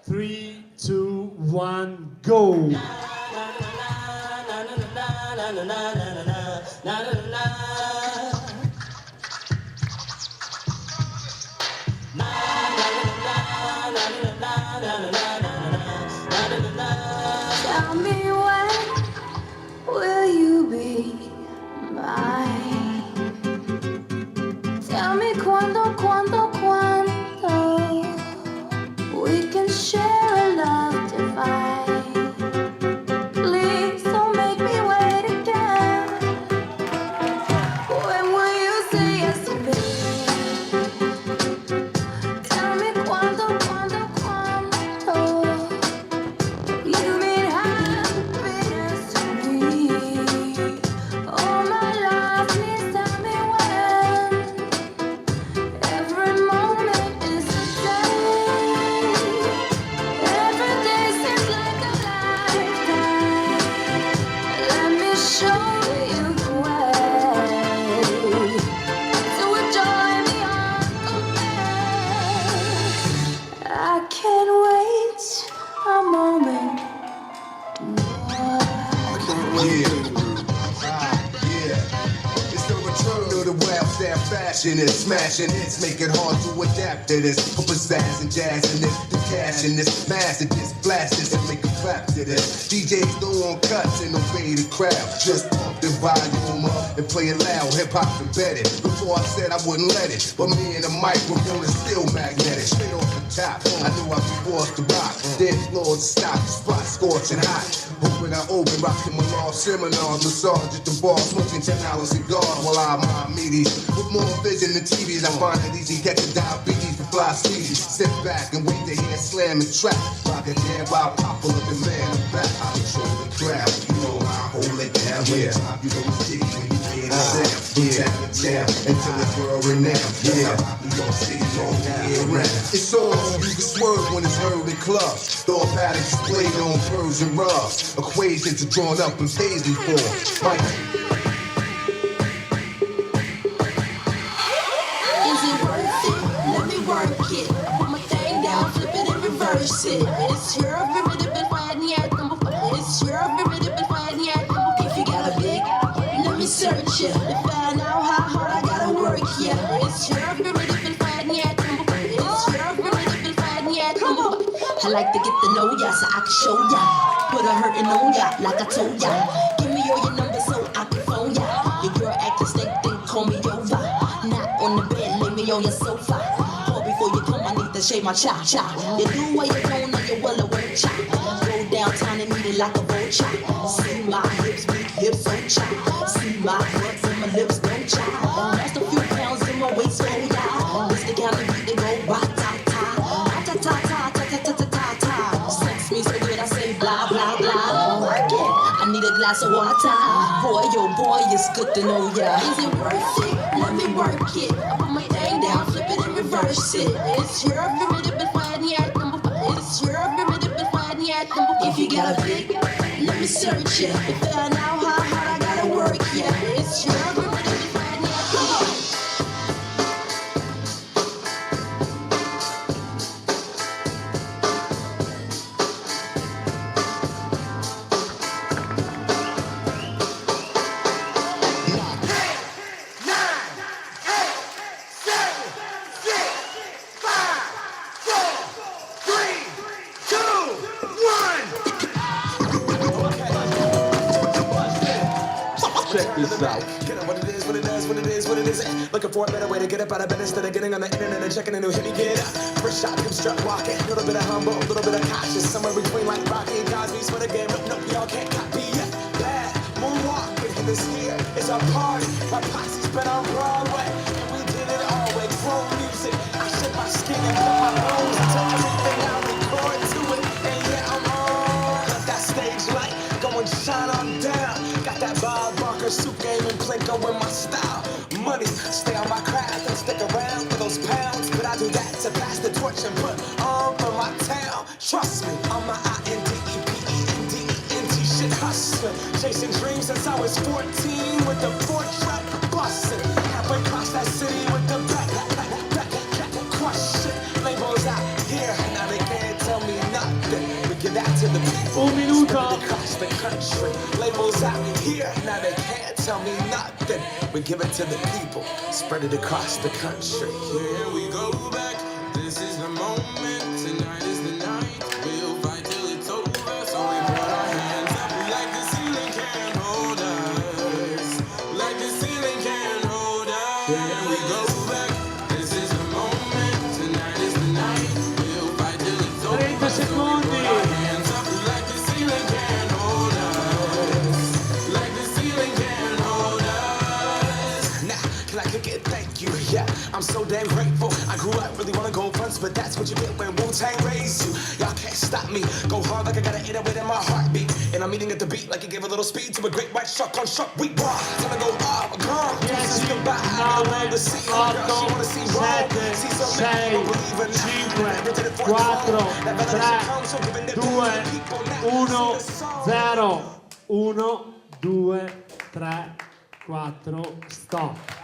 3, 2, 1, go. Tell me when will you be mine? Tell me cuando we can share a love divine. Please don't make me wait again. When will you say yes to me? Tell me cuando you mean happiness to me. Oh my love, please tell me when. Every moment is a day. Every day seems like a lifetime. Let me show you the way to a joy beyond compare. I can't wait a moment more. It's the return of the welfare fashion and smashing hits, make it hard to adapt to this. Put pizzazz and jazz in this, the cash in this, master this, blast this and make a clap to this. DJs don't want cuts and obey the crowd. Just pump the volume up and play it loud. Hip hop embedded. Before I said I wouldn't let it, but me and the microphone is still magnetic. Straight off the top, I knew I'd be forced to rock. Dance floors stop, the spot scorching hot. Hoping I open, rocking my law seminars, massage at the bar, smoking $10 cigars while I mind meaties. With more vision than TVs, I find it easy catching diabetes for fly speedies. Sit back and wait to hear slam and trap. Rock a jam while popular demand. I'm back, I control the crowd. You know I hold it down. Yeah, you know it's sticky when you hear the sound. From town to town until it's world renowned. Yeah, New York City all year round. It's all you can swerve when it's heard in clubs. Thought patterns displayed on Persian rugs. Equations are drawn up in paisley form. Like It. Put my thing down, flip it and reverse it. It's your primitive and fine yet. It's your primitive and fine yet. If you got a big, let me search it to find out how hard I gotta work. Yeah, it's your primitive and fine yet. It's your primitive and fine yet. I like to get to know ya so I can show ya. Put a hurtin' on ya like I told ya. Give me all your numbers so I can phone ya. Your girl acting snake, then call me over. Not on the bed, lay me on your sofa. Before you come, I need to shave my cha-cha. You do what you don't know, you're well aware, cha. Go downtown and eat it like a vulture. See my hips, big hips, so cha. See my butts and my lips, don't cha. Lost a few pounds in my waist, oh yeah. It's the kind of beat that go ba-ta-ta. Ta-ta-ta-ta-ta-ta-ta-ta-ta. Sex me so good, I say blah, blah, blah. Work it, I need a glass of water. Boy, oh boy, it's good to know ya. Is it worth it? Let me work it. I put my thing down, flip it and reverse it. It's your primitive and fine yet. It's your primitive and fine yet. If you got a big, let me search it to find out how hard I gotta work. Yeah, it's your primitive and fine yet. Come on. Check this out. Get it what it is, what it is, what it is, what it isn't. Looking for a better way to get up out of bed instead of getting on the internet and checking a new hit. Get up, first shot, hip strut walking. A little bit of humble, a little bit of cautious. Somewhere between like Rocky and Cosby's for the game. But no, y'all can't copy yet. Bad moonwalking, and this here is our party. My posse's been on Broadway, and we did it all way. Grown music, I shed my skin and cut my bones until everything I record to it. And yeah, I'm on. Got that stage light, going shine on down. Got that Bob Barker suit game and Plinko in my style. Money, stay on my craft and stick around for those pounds. But I do that to pass the torch and put on for my town. Trust me, I'm my INDEPENDENT shit hustling. Chasing dreams since I was 14 with the 4-track bustin'. Halfway across that city with the back, crush shit. Labels out here, now they can't tell me nothing. Un minuto. Across the country, labels out here, now they can't tell me nothing. We give it to the people, spread it across the country. Here we go back. This is the moment. Tonight is the night. We'll fight till it's over. So we put our hands up like the ceiling can't hold us. Like the ceiling can't hold us. Here we go back. This is the moment. Tonight is the night. We'll fight till it's over. 30 secondi. Hands up like the ceiling can't hold us. Like the ceiling can't hold us. Now, can I kick it? Thank you. Yeah, I'm so damn grateful. I grew up really wanna go fronts, but that's what you get when Wu-Tang raised you. Y'all can't stop me. Go hard like I got an 808 in my heartbeat. And I'm eating at the beat like it gave a little speed to a great white shark on shark week. Time to go up, gone. 10, Goodbye. I love to see her, girl. She wanna see 8, Rome. See 7, something, 6, don't believe her now. 5, Never did it for 4, the phone. That 3, validation comes from giving the 2, people now. 1, See the song. 0. 1, 2, 3, 4, stop.